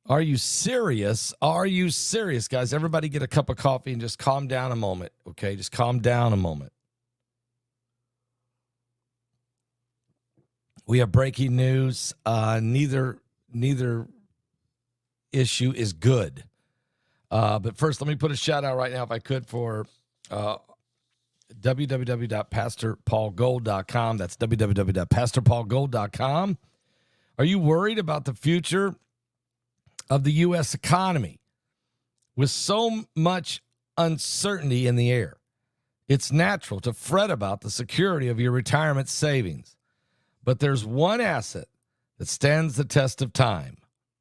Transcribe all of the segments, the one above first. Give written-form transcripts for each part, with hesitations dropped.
Are you serious? Are you serious, guys? Everybody get a cup of coffee and just calm down a moment, okay? Just calm down a moment. We have breaking news. Neither issue is good. But first, let me put a shout out right now, if I could, for www.pastorpaulgold.com. That's www.pastorpaulgold.com. Are you worried about the future of the U.S. economy? With so much uncertainty in the air, it's natural to fret about the security of your retirement savings. But there's one asset that stands the test of time: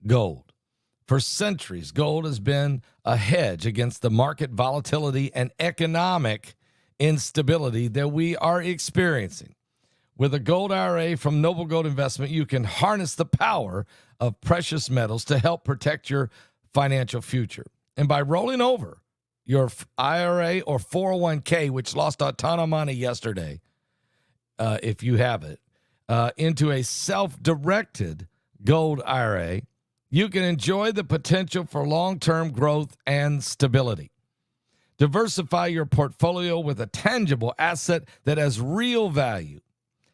gold. For centuries, gold has been a hedge against the market volatility and economic instability that we are experiencing. With a gold IRA from Noble Gold Investment, you can harness the power of precious metals to help protect your financial future. And by rolling over your IRA or 401k, which lost a ton of money yesterday, if you have it, into a self-directed gold IRA, you can enjoy the potential for long-term growth and stability. Diversify your portfolio with a tangible asset that has real value.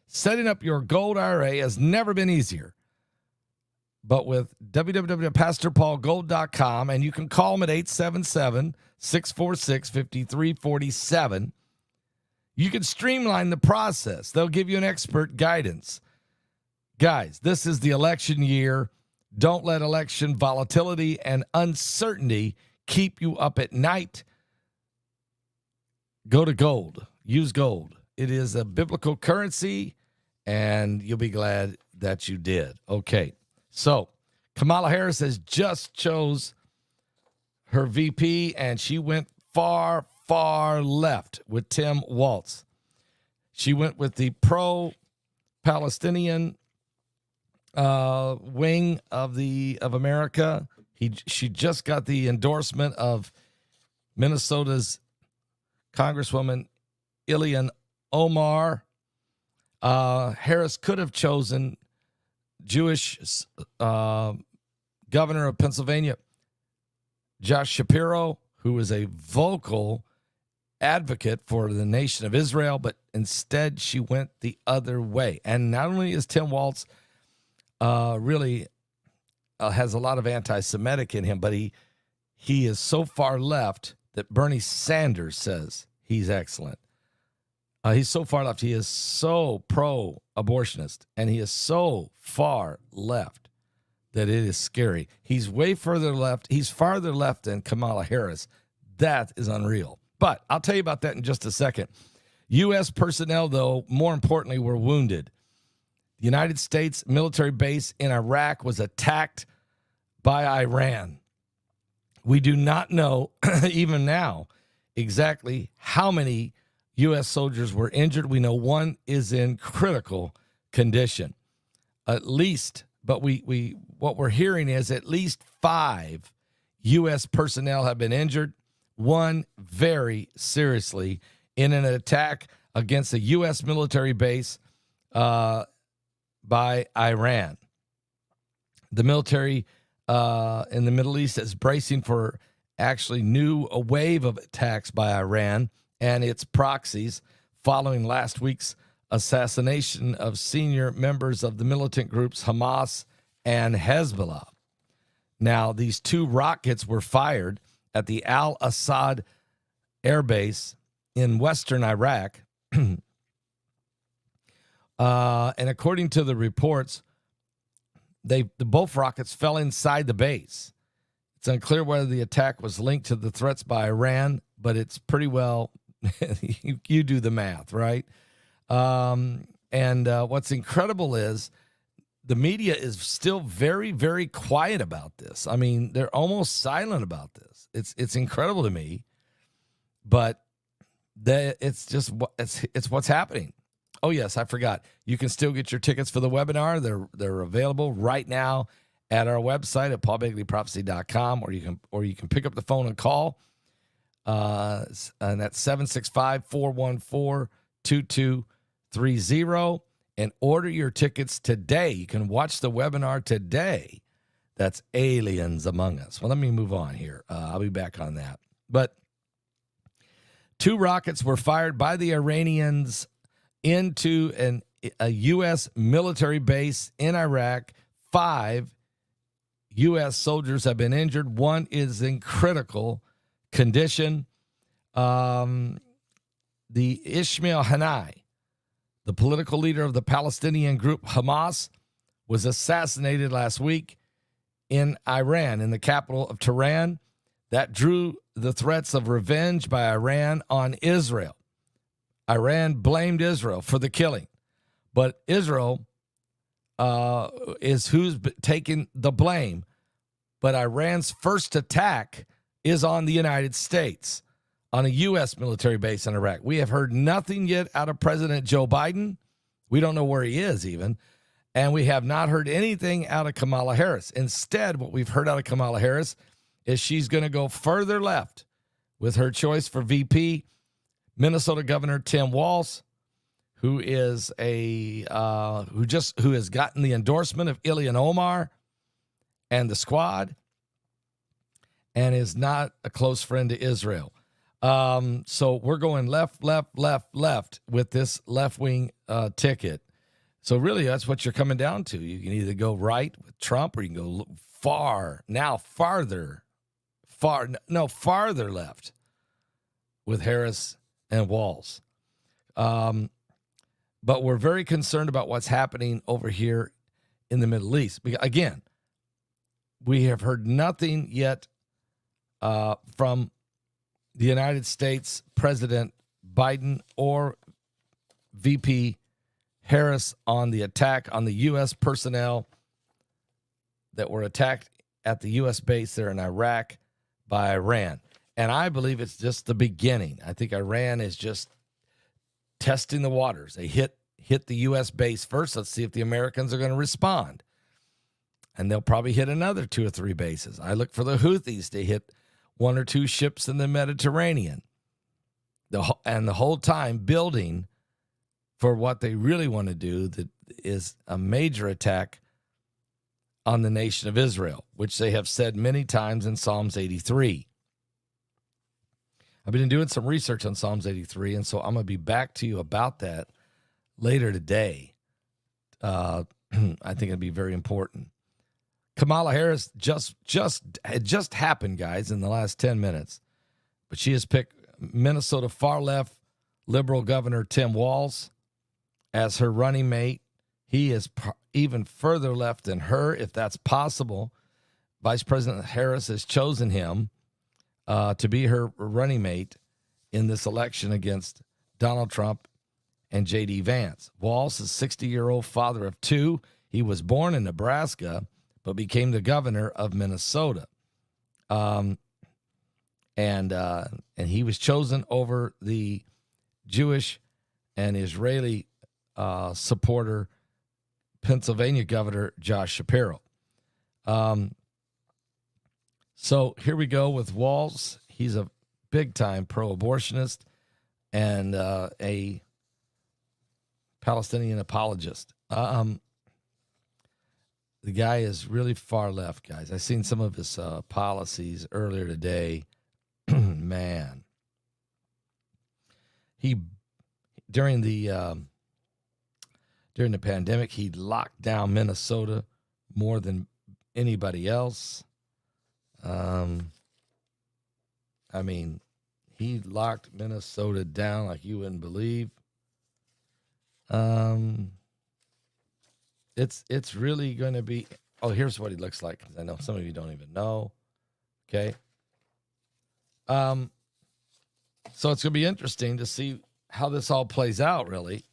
Setting up your gold IRA has never been easier. But with www.pastorpaulgold.com, and you can call them at 877-646-5347, you can streamline the process. They'll give you an expert guidance. Guys, this is the election year. Don't let election volatility and uncertainty keep you up at night. Go to gold. Use gold. It is a biblical currency, and you'll be glad that you did. Okay, so Kamala Harris has just chose her VP, and she went far, far left with Tim Walz. She went with the pro-Palestinian wing of America. She just got the endorsement of Minnesota's Congresswoman Ilhan Omar. Harris could have chosen Jewish governor of Pennsylvania, Josh Shapiro, who is a vocal advocate for the nation of Israel, but instead she went the other way. And not only is Tim Walz really has a lot of anti-Semitic in him, but he is so far left that Bernie Sanders says he's excellent. He's so far left. He is so pro-abortionist, and he is so far left that it is scary. He's way further left. He's farther left than Kamala Harris. That is unreal. But I'll tell you about that in just a second. U.S. personnel, though, more importantly, were wounded. The United States military base in Iraq was attacked by Iran. We do not know, even now, exactly how many U.S. soldiers were injured. We know one is in critical condition. At least, but what we're hearing is at least 5 U.S. personnel have been injured, one very seriously, in an attack against a U.S. military base by Iran. The military in the Middle East is bracing for actually a wave of attacks by Iran and its proxies following last week's assassination of senior members of the militant groups Hamas and Hezbollah. Now, these 2 rockets were fired at the Al-Assad air base in western Iraq. And according to the reports, both rockets fell inside the base. It's unclear whether the attack was linked to the threats by Iran, but it's pretty well, you do the math, right? And what's incredible is the media is still very, very quiet about this. I mean, they're almost silent about this. It's incredible to me, but it's what's happening. Oh yes, I forgot. You can still get your tickets for the webinar. They're available right now at our website at paulbegleyprophecy.com, or you can pick up the phone and call. And that's 765-414-2230, and order your tickets today. You can watch the webinar today. that's aliens among us. Well, let me move on here. I'll be back on that. But 2 rockets were fired by the Iranians into a U.S. military base in Iraq. 5 U.S. soldiers have been injured. 1 is in critical condition. The Ismail Haniyeh, the political leader of the Palestinian group Hamas, was assassinated last week in Iran, in the capital of Tehran. That drew the threats of revenge by Iran on Israel. Iran blamed Israel for the killing, but Israel is who's taking the blame. But Iran's first attack is on the United States, on a U.S. military base in Iraq. We have heard nothing yet out of President Joe Biden. We don't know where he is even. And we have not heard anything out of Kamala Harris. Instead, what we've heard out of Kamala Harris is she's going to go further left with her choice for VP. Minnesota Governor Tim Walz, who is who has gotten the endorsement of Ilhan Omar and the squad, and is not a close friend to Israel. So we're going left with this left-wing ticket. So really, that's what you're coming down to. You can either go right with Trump, or you can go farther left with Harris and Walz. But we're very concerned about what's happening over here in the Middle East. Again, we have heard nothing yet from the United States President Biden or VP Harris on the attack on the U.S. personnel that were attacked at the U.S. base there in Iraq by Iran. And I believe it's just the beginning. I think Iran is just testing the waters. They hit the U.S. base first. Let's see if the Americans are going to respond. And they'll probably hit another 2 or 3 bases. I look for the Houthis to hit 1 or 2 ships in the Mediterranean. And the whole time building for what they really want to do, that is a major attack on the nation of Israel, which they have said many times in Psalms 83. I've been doing some research on Psalms 83, and so I'm going to be back to you about that later today. I think it'll be very important. Kamala Harris it just happened, guys, in the last 10 minutes. But she has picked Minnesota far-left liberal Governor Tim Walz as her running mate. He is even further left than her, if that's possible. Vice President Harris has chosen him to be her running mate in this election against Donald Trump and J.D. Vance. Walz is a 60-year-old father of 2. He was born in Nebraska, but became the governor of Minnesota. And he was chosen over the Jewish and Israeli supporter, Pennsylvania Governor Josh Shapiro. So here we go with Walz. He's a big-time pro-abortionist and a Palestinian apologist. The guy is really far left, guys. I've seen some of his policies earlier today. Man. During the pandemic, he locked down Minnesota more than anybody else. He locked Minnesota down like you wouldn't believe. It's really going to be. Oh, here's what he looks like. I know some of you don't even know. Okay. So it's going to be interesting to see how this all plays out, really.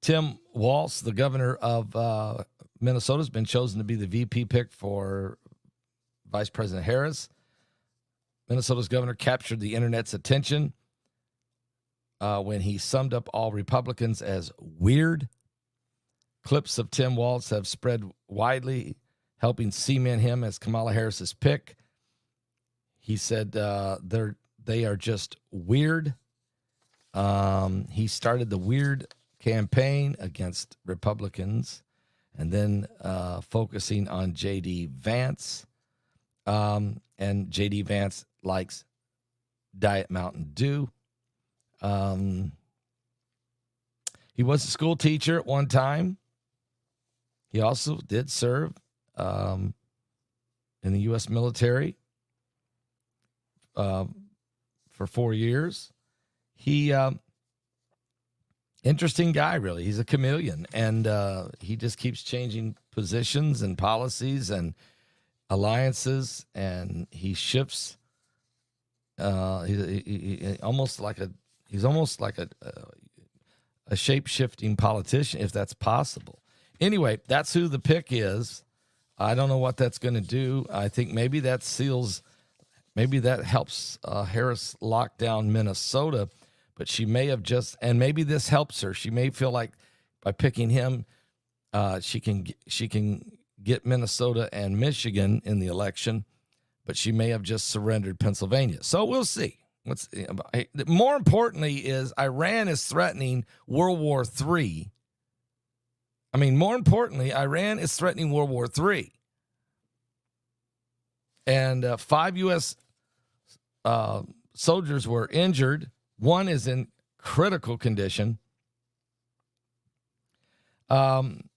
Tim Walz, the governor of Minnesota, has been chosen to be the VP pick for Vice President Harris. Minnesota's governor captured the internet's attention when he summed up all Republicans as weird. Clips of Tim Walz have spread widely, helping cement him as Kamala Harris's pick. He said they are just weird. He started the weird campaign against Republicans and then focusing on J.D. Vance. And J.D. Vance likes Diet Mountain Dew. He was a school teacher at one time. He also did serve in the U.S. military for 4 years. He, interesting guy, really. He's a chameleon, and he just keeps changing positions and policies and alliances, and he shifts. He's almost like a shape-shifting politician, if that's possible. Anyway, that's who the pick is. I don't know what that's going to do. I think maybe that helps Harris lock down Minnesota, but she may have and maybe this helps her. She may feel like by picking him, she can get Minnesota and Michigan in the election, but she may have just surrendered Pennsylvania. So we'll see. More importantly is Iran is threatening World War III. More importantly, Iran is threatening World War III. And 5 U.S. Soldiers were injured. One is in critical condition. And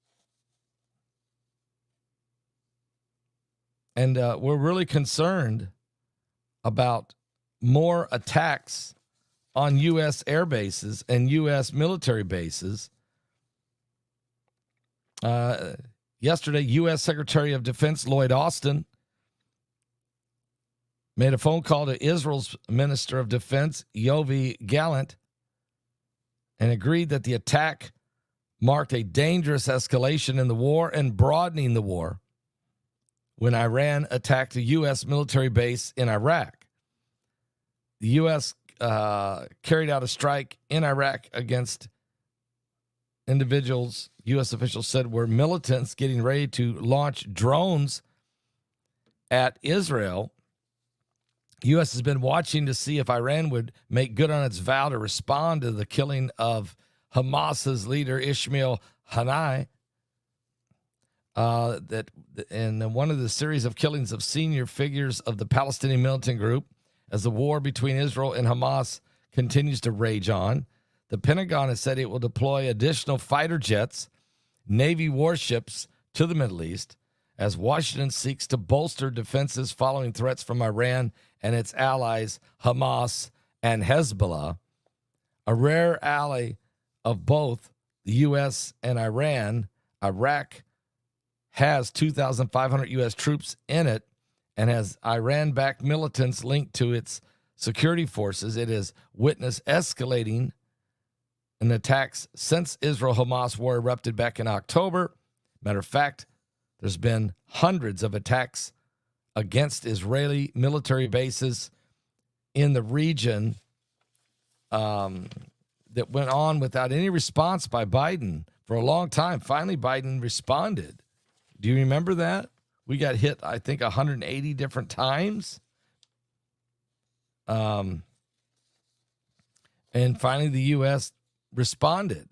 we're really concerned about more attacks on U.S. air bases and U.S. military bases. Yesterday, U.S. Secretary of Defense Lloyd Austin made a phone call to Israel's Minister of Defense, Yoav Gallant, and agreed that the attack marked a dangerous escalation in the war and broadening the war when Iran attacked a U.S. military base in Iraq. The U.S. carried out a strike in Iraq against individuals, U.S. officials said, were militants getting ready to launch drones at Israel. The U.S. has been watching to see if Iran would make good on its vow to respond to the killing of Hamas's leader, Ismail Haniyeh. In one of the series of killings of senior figures of the Palestinian militant group, as the war between Israel and Hamas continues to rage on, the Pentagon has said it will deploy additional fighter jets, Navy warships to the Middle East as Washington seeks to bolster defenses following threats from Iran and its allies, Hamas and Hezbollah. A rare ally of both the U.S. and Iran, Iraq has 2,500 U.S. troops in it and has Iran-backed militants linked to its security forces. It has witnessed escalating in attacks since Israel-Hamas war erupted back in October. Matter of fact, there's been hundreds of attacks against Israeli military bases in the region that went on without any response by Biden for a long time. Finally, Biden responded. Do you remember that? We got hit, I think, 180 different times. And finally, the U.S. responded.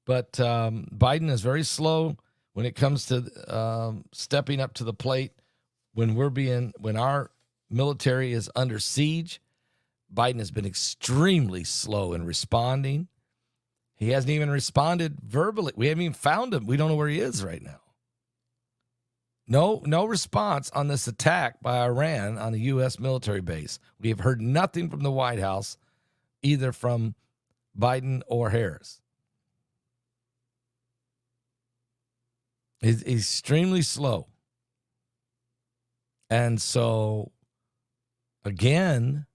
But Biden is very slow when it comes to stepping up to the plate when our military is under siege. Biden has been extremely slow in responding. He hasn't even responded verbally. We haven't even found him. We don't know where he is right now. No response on this attack by Iran on a U.S. military base. We have heard nothing from the White House, either from Biden or Harris. He's extremely slow. And so, again,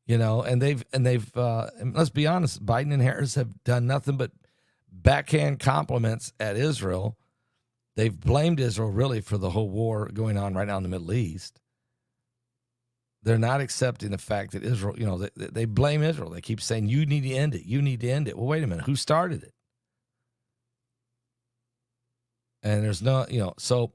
and they've let's be honest, Biden and Harris have done nothing but backhand compliments at Israel. They've blamed Israel really for the whole war going on right now in the Middle East. They're not accepting the fact that Israel, they blame Israel. They keep saying, you need to end it. You need to end it. Well, wait a minute. Who started it? And there's no, so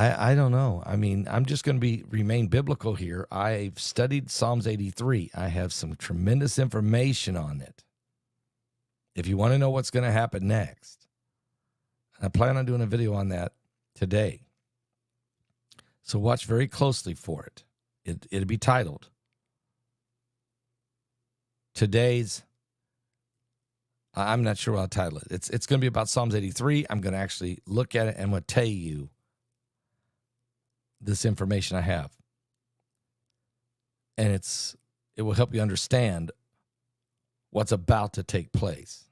I don't know. I mean, I'm just going to remain biblical here. I've studied Psalms 83. I have some tremendous information on it. If you want to know what's going to happen next, I plan on doing a video on that today. So watch very closely for it. It'll be titled Today's, I'm not sure what I'll title it. It's going to be about Psalms 83. I'm going to actually look at it and I'm going to tell you this information I have. And it will help you understand what's about to take place.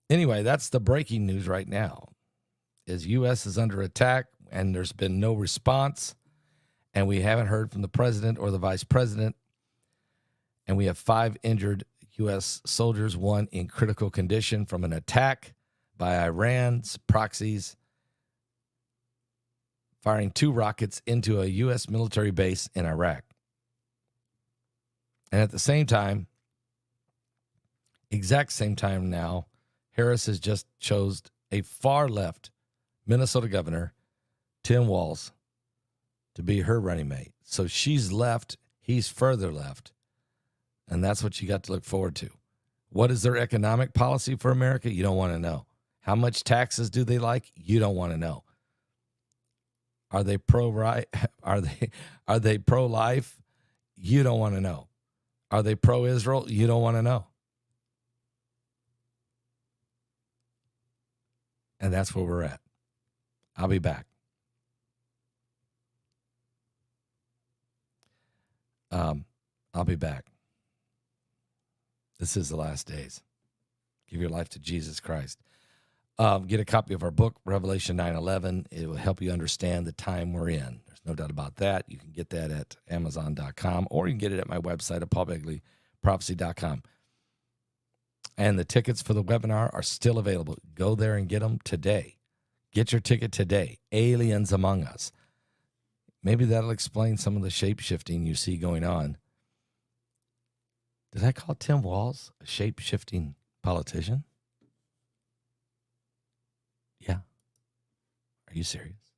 Anyway, that's the breaking news right now. Is U.S. is under attack and there's been no response. And we haven't heard from the president or the vice president. And we have 5 injured U.S. soldiers, 1 in critical condition from an attack by Iran's proxies, firing 2 rockets into a U.S. military base in Iraq. And at the same time, exact same time now, Harris has just chose a far-left Minnesota governor, Tim Walz, to be her running mate. So she's left, he's further left. And that's what you got to look forward to. What is their economic policy for America? You don't want to know. How much taxes do they like? You don't want to know. Are they pro-right? Are they pro-life? You don't want to know. Are they pro-Israel? You don't want to know. And that's where we're at. I'll be back. I'll be back. This is the last days. Give your life to Jesus Christ. Get a copy of our book, Revelation 9:11. It will help you understand the time we're in. There's no doubt about that. You can get that at Amazon.com, or you can get it at my website at PaulBegleyProphecy.com. And the tickets for the webinar are still available. Go there and get them today. Get your ticket today. Aliens Among Us. Maybe that'll explain some of the shape-shifting you see going on. Did I call Tim Walz a shape-shifting politician? Yeah. Are you serious?